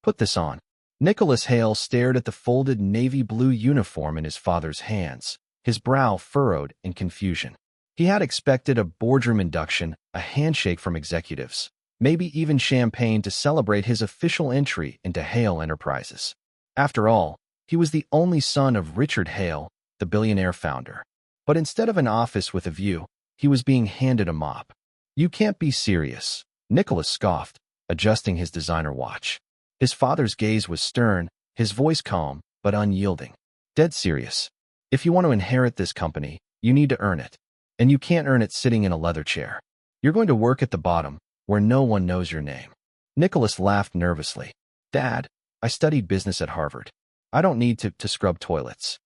Put this on. Nicholas Hale stared at the folded navy blue uniform in his father's hands, his brow furrowed in confusion. He had expected a boardroom induction, a handshake from executives, maybe even champagne to celebrate his official entry into Hale Enterprises. After all, he was the only son of Richard Hale, the billionaire founder. But instead of an office with a view, he was being handed a mop. "You can't be serious," Nicholas scoffed, adjusting his designer watch. His father's gaze was stern, his voice calm, but unyielding. "Dead serious. If you want to inherit this company, you need to earn it. And you can't earn it sitting in a leather chair. You're going to work at the bottom, where no one knows your name." Nicholas laughed nervously. "Dad, I studied business at Harvard. I don't need to scrub toilets."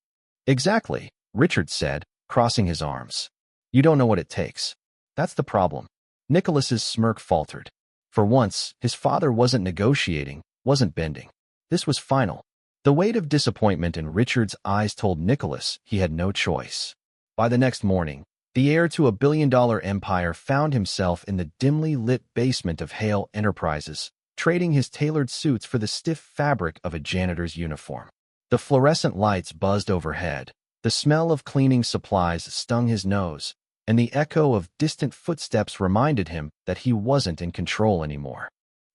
"Exactly," Richard said, crossing his arms. "You don't know what it takes. That's the problem." Nicholas's smirk faltered. For once, his father wasn't negotiating, wasn't bending. This was final. The weight of disappointment in Richard's eyes told Nicholas he had no choice. By the next morning, the heir to a billion-dollar empire found himself in the dimly lit basement of Hale Enterprises, trading his tailored suits for the stiff fabric of a janitor's uniform. The fluorescent lights buzzed overhead, the smell of cleaning supplies stung his nose, and the echo of distant footsteps reminded him that he wasn't in control anymore.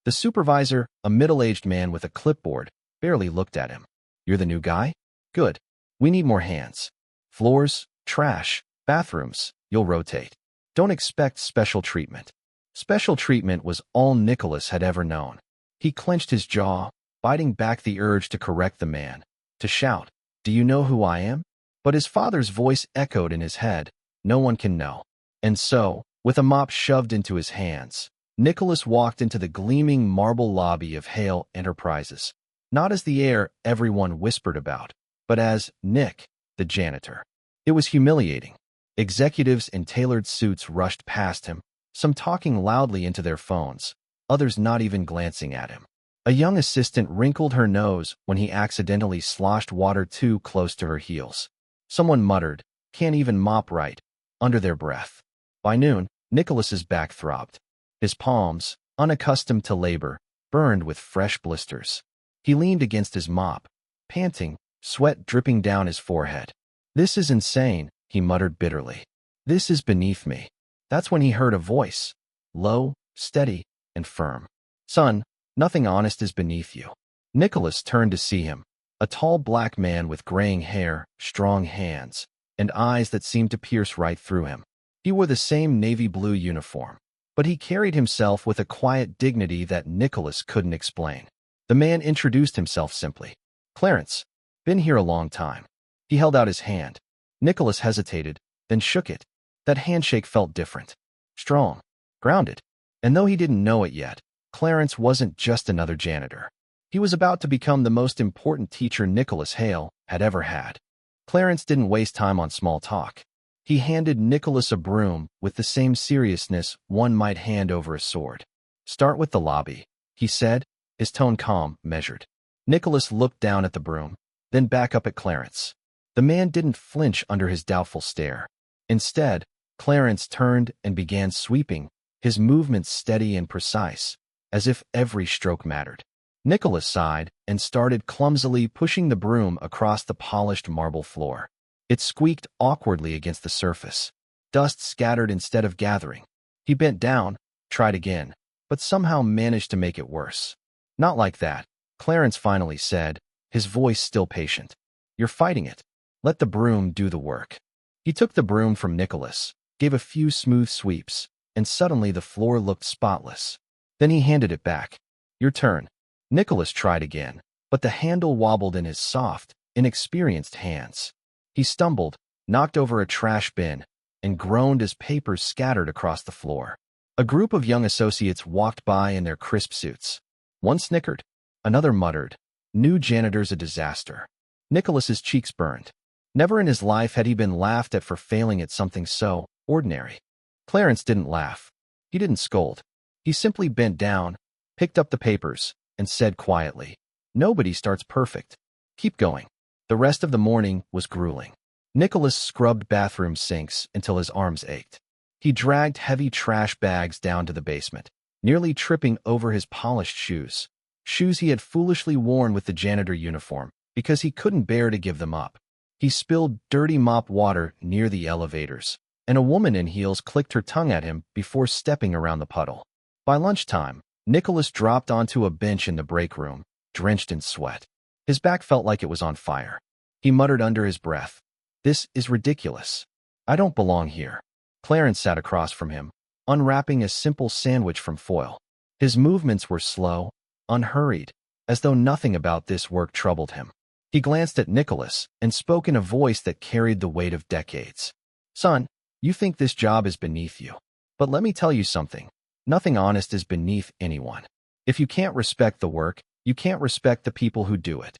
The supervisor, a middle-aged man with a clipboard, barely looked at him. "You're the new guy? Good. We need more hands. Floors, trash, bathrooms, you'll rotate. Don't expect special treatment." Special treatment was all Nicholas had ever known. He clenched his jaw, biting back the urge to correct the man, to shout, "Do you know who I am?" But his father's voice echoed in his head, "No one can know." And so, with a mop shoved into his hands, Nicholas walked into the gleaming marble lobby of Hale Enterprises, not as the heir everyone whispered about, but as Nick, the janitor. It was humiliating. Executives in tailored suits rushed past him, some talking loudly into their phones, others not even glancing at him. A young assistant wrinkled her nose when he accidentally sloshed water too close to her heels. Someone muttered, "Can't even mop right," under their breath. By noon, Nicholas's back throbbed. His palms, unaccustomed to labor, burned with fresh blisters. He leaned against his mop, panting, sweat dripping down his forehead. "This is insane," he muttered bitterly. "This is beneath me." That's when he heard a voice, low, steady, and firm. "Son, nothing honest is beneath you." Nicholas turned to see him, a tall black man with graying hair, strong hands, and eyes that seemed to pierce right through him. He wore the same navy blue uniform, but he carried himself with a quiet dignity that Nicholas couldn't explain. The man introduced himself simply. "Clarence, been here a long time." He held out his hand. Nicholas hesitated, then shook it. That handshake felt different. Strong. Grounded. And though he didn't know it yet, Clarence wasn't just another janitor. He was about to become the most important teacher Nicholas Hale had ever had. Clarence didn't waste time on small talk. He handed Nicholas a broom with the same seriousness one might hand over a sword. "Start with the lobby," he said, his tone calm, measured. Nicholas looked down at the broom, then back up at Clarence. The man didn't flinch under his doubtful stare. Instead, Clarence turned and began sweeping, his movements steady and precise, as if every stroke mattered. Nicholas sighed and started clumsily pushing the broom across the polished marble floor. It squeaked awkwardly against the surface. Dust scattered instead of gathering. He bent down, tried again, but somehow managed to make it worse. "Not like that," Clarence finally said, his voice still patient. "You're fighting it. Let the broom do the work." He took the broom from Nicholas, gave a few smooth sweeps, and suddenly the floor looked spotless. Then he handed it back. "Your turn." Nicholas tried again, but the handle wobbled in his soft, inexperienced hands. He stumbled, knocked over a trash bin, and groaned as papers scattered across the floor. A group of young associates walked by in their crisp suits. One snickered. Another muttered, "New janitor's a disaster." Nicholas's cheeks burned. Never in his life had he been laughed at for failing at something so ordinary. Clarence didn't laugh. He didn't scold. He simply bent down, picked up the papers, and said quietly, "Nobody starts perfect. Keep going." The rest of the morning was grueling. Nicholas scrubbed bathroom sinks until his arms ached. He dragged heavy trash bags down to the basement, nearly tripping over his polished shoes. shoes he had foolishly worn with the janitor uniform because he couldn't bear to give them up. He spilled dirty mop water near the elevators, and a woman in heels clicked her tongue at him before stepping around the puddle. By lunchtime, Nicholas dropped onto a bench in the break room, drenched in sweat. His back felt like it was on fire. He muttered under his breath, "This is ridiculous. I don't belong here." Clarence sat across from him, unwrapping a simple sandwich from foil. His movements were slow, unhurried, as though nothing about this work troubled him. He glanced at Nicholas and spoke in a voice that carried the weight of decades. "Son, you think this job is beneath you. But let me tell you something. Nothing honest is beneath anyone. If you can't respect the work, you can't respect the people who do it."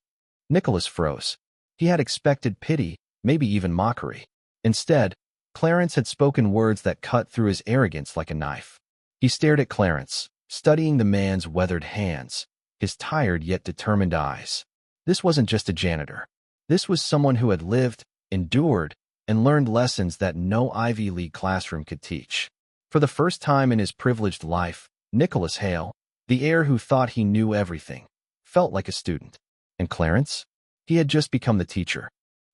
Nicholas froze. He had expected pity, maybe even mockery. Instead, Clarence had spoken words that cut through his arrogance like a knife. He stared at Clarence, studying the man's weathered hands, his tired yet determined eyes. This wasn't just a janitor. This was someone who had lived, endured, and learned lessons that no Ivy League classroom could teach. For the first time in his privileged life, Nicholas Hale, the heir who thought he knew everything, felt like a student. And Clarence? He had just become the teacher.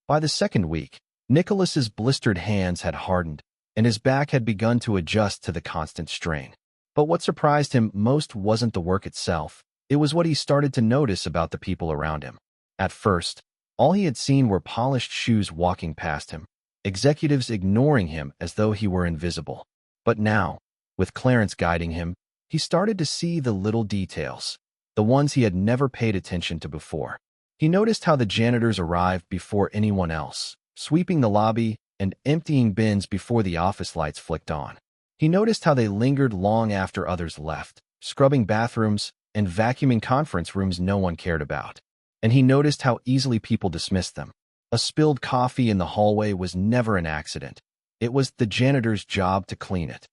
By the second week, Nicholas's blistered hands had hardened, and his back had begun to adjust to the constant strain. But what surprised him most wasn't the work itself. It was what he started to notice about the people around him. At first, all he had seen were polished shoes walking past him, executives ignoring him as though he were invisible. But now, with Clarence guiding him, he started to see the little details, the ones he had never paid attention to before. He noticed how the janitors arrived before anyone else, sweeping the lobby and emptying bins before the office lights flicked on. He noticed how they lingered long after others left, scrubbing bathrooms and vacuuming conference rooms no one cared about. And he noticed how easily people dismissed them. A spilled coffee in the hallway was never an accident. It was the janitor's job to clean it.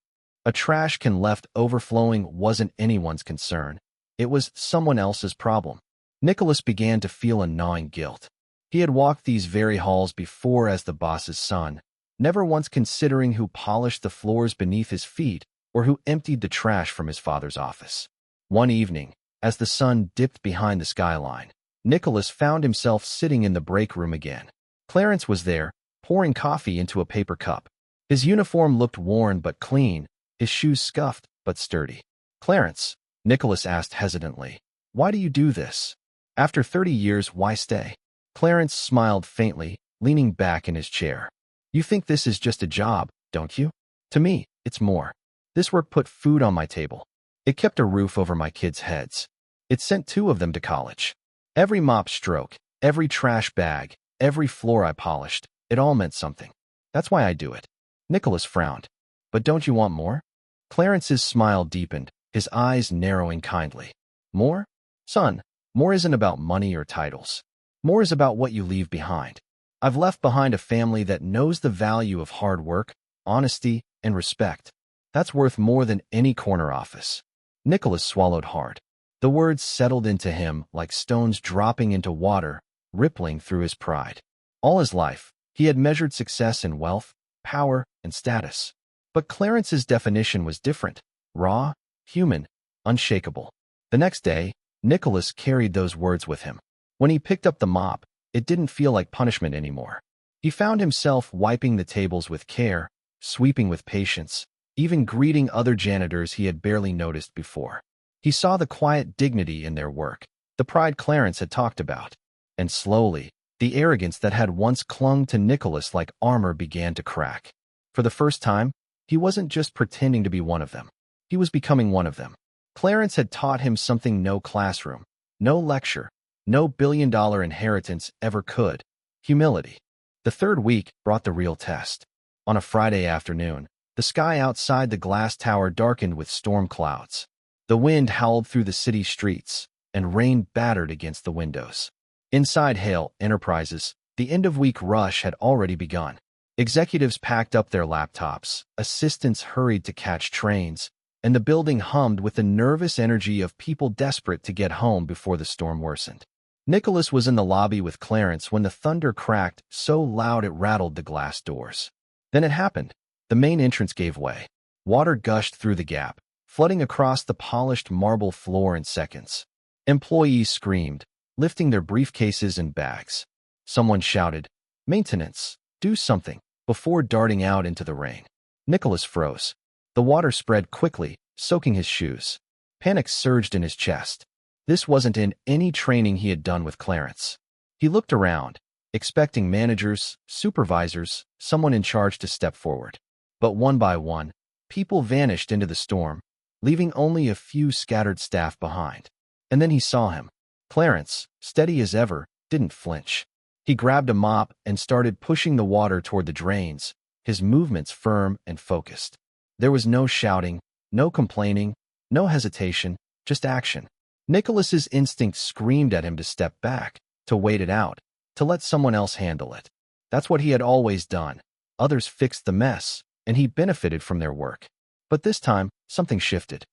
A trash can left overflowing wasn't anyone's concern. It was someone else's problem. Nicholas began to feel a gnawing guilt. He had walked these very halls before as the boss's son, never once considering who polished the floors beneath his feet or who emptied the trash from his father's office. One evening, as the sun dipped behind the skyline, Nicholas found himself sitting in the break room again. Clarence was there, pouring coffee into a paper cup. His uniform looked worn but clean, his shoes scuffed but sturdy. "Clarence," Nicholas asked hesitantly, "why do you do this? After 30 years, why stay?" Clarence smiled faintly, leaning back in his chair. "You think this is just a job, don't you? To me, it's more. This work put food on my table. It kept a roof over my kids' heads. It sent 2 of them to college. Every mop stroke, every trash bag, every floor I polished, it all meant something. That's why I do it." Nicholas frowned. "But don't you want more?" Clarence's smile deepened, his eyes narrowing kindly. "More? Son, more isn't about money or titles. More is about what you leave behind. I've left behind a family that knows the value of hard work, honesty, and respect. That's worth more than any corner office." Nicholas swallowed hard. The words settled into him like stones dropping into water, rippling through his pride. All his life, he had measured success in wealth, power, and status. But Clarence's definition was different: raw, human, unshakable. The next day, Nicholas carried those words with him. When he picked up the mop, it didn't feel like punishment anymore. He found himself wiping the tables with care, sweeping with patience, even greeting other janitors he had barely noticed before. He saw the quiet dignity in their work, the pride Clarence had talked about. And slowly, the arrogance that had once clung to Nicholas like armor began to crack. For the first time, he wasn't just pretending to be one of them. He was becoming one of them. Clarence had taught him something no classroom, no lecture, no billion-dollar inheritance ever could: humility. The third week brought the real test. On a Friday afternoon, the sky outside the glass tower darkened with storm clouds. The wind howled through the city streets, and rain battered against the windows. Inside Hale Enterprises, the end-of-week rush had already begun. Executives packed up their laptops, assistants hurried to catch trains, and the building hummed with the nervous energy of people desperate to get home before the storm worsened. Nicholas was in the lobby with Clarence when the thunder cracked so loud it rattled the glass doors. Then it happened. The main entrance gave way. Water gushed through the gap, flooding across the polished marble floor in seconds. Employees screamed, lifting their briefcases and bags. Someone shouted, "Maintenance, do something," before darting out into the rain. Nicholas froze. The water spread quickly, soaking his shoes. Panic surged in his chest. This wasn't in any training he had done with Clarence. He looked around, expecting managers, supervisors, someone in charge to step forward. But one by one, people vanished into the storm, leaving only a few scattered staff behind. And then he saw him. Clarence, steady as ever, didn't flinch. He grabbed a mop and started pushing the water toward the drains, his movements firm and focused. There was no shouting, no complaining, no hesitation, just action. Nicholas's instinct screamed at him to step back, to wait it out, to let someone else handle it. That's what he had always done. Others fixed the mess, and he benefited from their work. But this time, something shifted.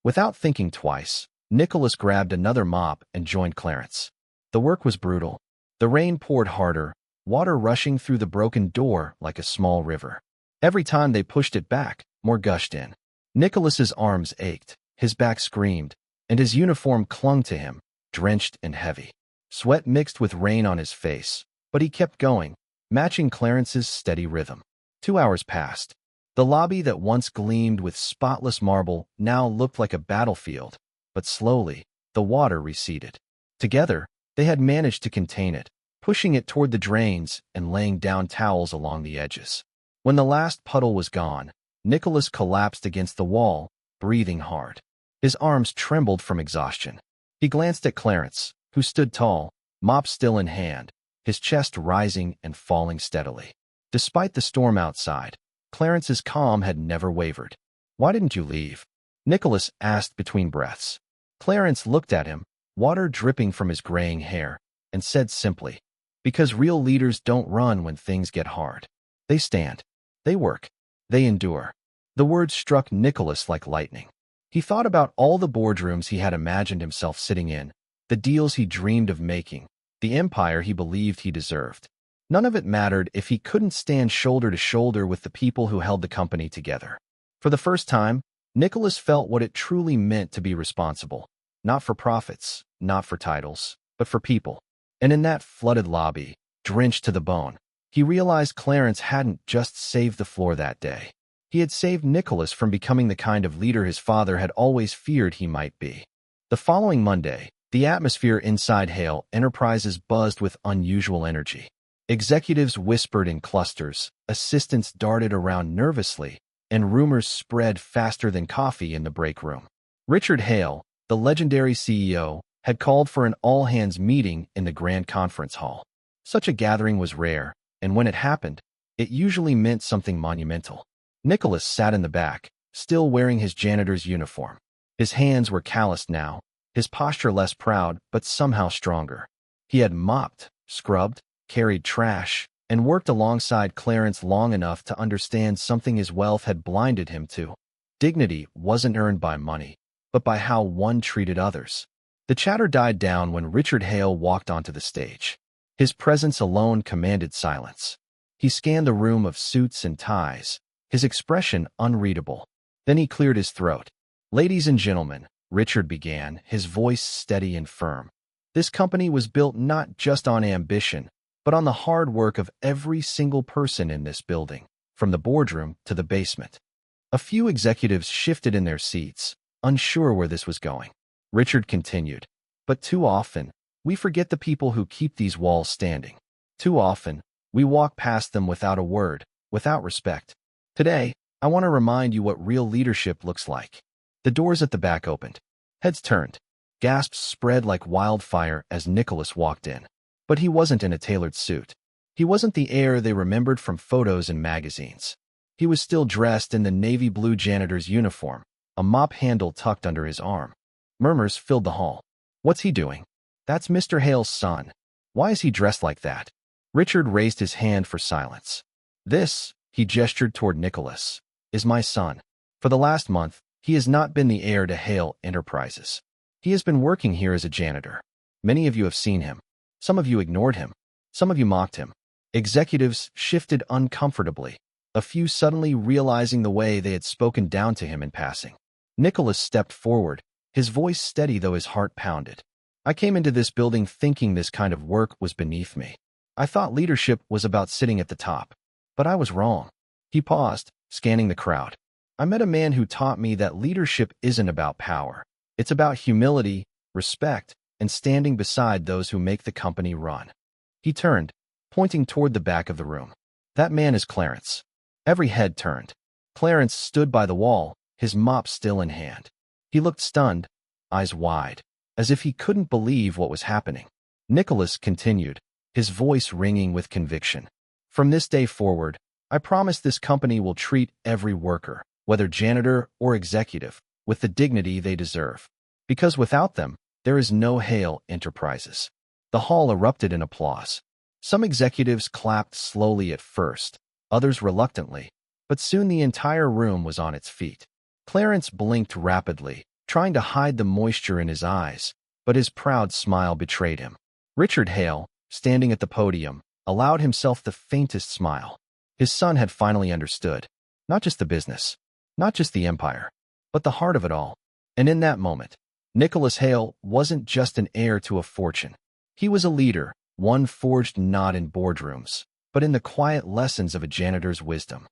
Without thinking twice, Nicholas grabbed another mop and joined Clarence. The work was brutal. The rain poured harder, water rushing through the broken door like a small river. Every time they pushed it back, more gushed in. Nicholas's arms ached, his back screamed, and his uniform clung to him, drenched and heavy. Sweat mixed with rain on his face, but he kept going, matching Clarence's steady rhythm. 2 hours passed. The lobby that once gleamed with spotless marble now looked like a battlefield, but slowly, the water receded. Together, they had managed to contain it, pushing it toward the drains and laying down towels along the edges. When the last puddle was gone, Nicholas collapsed against the wall, breathing hard. His arms trembled from exhaustion. He glanced at Clarence, who stood tall, mop still in hand, his chest rising and falling steadily. Despite the storm outside, Clarence's calm had never wavered. "Why didn't you leave?" Nicholas asked between breaths. Clarence looked at him, water dripping from his graying hair, and said simply, "Because real leaders don't run when things get hard. They stand. They work. They endure." The words struck Nicholas like lightning. He thought about all the boardrooms he had imagined himself sitting in, the deals he dreamed of making, the empire he believed he deserved. None of it mattered if he couldn't stand shoulder to shoulder with the people who held the company together. For the first time, Nicholas felt what it truly meant to be responsible, not for profits, not for titles, but for people. And in that flooded lobby, drenched to the bone, he realized Clarence hadn't just saved the floor that day. He had saved Nicholas from becoming the kind of leader his father had always feared he might be. The following Monday, the atmosphere inside Hale Enterprises buzzed with unusual energy. Executives whispered in clusters, assistants darted around nervously, and rumors spread faster than coffee in the break room. Richard Hale, the legendary CEO, had called for an all-hands meeting in the Grand Conference Hall. Such a gathering was rare, and when it happened, it usually meant something monumental. Nicholas sat in the back, still wearing his janitor's uniform. His hands were calloused now, his posture less proud but somehow stronger. He had mopped, scrubbed, carried trash, and worked alongside Clarence long enough to understand something his wealth had blinded him to. Dignity wasn't earned by money, but by how one treated others. The chatter died down when Richard Hale walked onto the stage. His presence alone commanded silence. He scanned the room of suits and ties, his expression unreadable. Then he cleared his throat. "Ladies and gentlemen," Richard began, his voice steady and firm. "This company was built not just on ambition, but on the hard work of every single person in this building, from the boardroom to the basement." A few executives shifted in their seats, unsure where this was going. Richard continued, "But too often, we forget the people who keep these walls standing. Too often, we walk past them without a word, without respect. Today, I want to remind you what real leadership looks like." The doors at the back opened. Heads turned. Gasps spread like wildfire as Nicholas walked in. But he wasn't in a tailored suit. He wasn't the Heir they remembered from photos and magazines. He was still dressed in the navy blue janitor's uniform, a mop handle tucked under his arm. Murmurs filled the hall. "What's he doing? That's Mr. Hale's son. Why is he dressed like that?" Richard raised his hand for silence. "This," he gestured toward Nicholas, "is my son. For the last month, he has not been the heir to Hale Enterprises. He has been working here as a janitor. Many of you have seen him. Some of you ignored him. Some of you mocked him." Executives shifted uncomfortably, a few suddenly realizing the way they had spoken down to him in passing. Nicholas stepped forward, his voice steady though his heart pounded. I came into this building thinking this kind of work was beneath me. I thought leadership was about sitting at the top. But I was wrong. He paused, scanning the crowd. I met a man who taught me that leadership isn't about power. It's about humility, respect, and standing beside those who make the company run. He turned, pointing toward the back of the room. That man is Clarence. Every head turned. Clarence stood by the wall, his mop still in hand. He looked stunned, eyes wide, as if he couldn't believe what was happening. Nicholas continued, his voice ringing with conviction. From this day forward, I promise this company will treat every worker, whether janitor or executive, with the dignity they deserve. Because without them, there is no Hale Enterprises. The hall erupted in applause. Some executives clapped slowly at first, others reluctantly, but soon the entire room was on its feet. Clarence blinked rapidly, trying to hide the moisture in his eyes, but his proud smile betrayed him. Richard Hale, standing at the podium, allowed himself the faintest smile. His son had finally understood, not just the business, not just the empire, but the heart of it all. And in that moment, Nicholas Hale wasn't just an heir to a fortune. He was a leader, one forged not in boardrooms, but in the quiet lessons of a janitor's wisdom.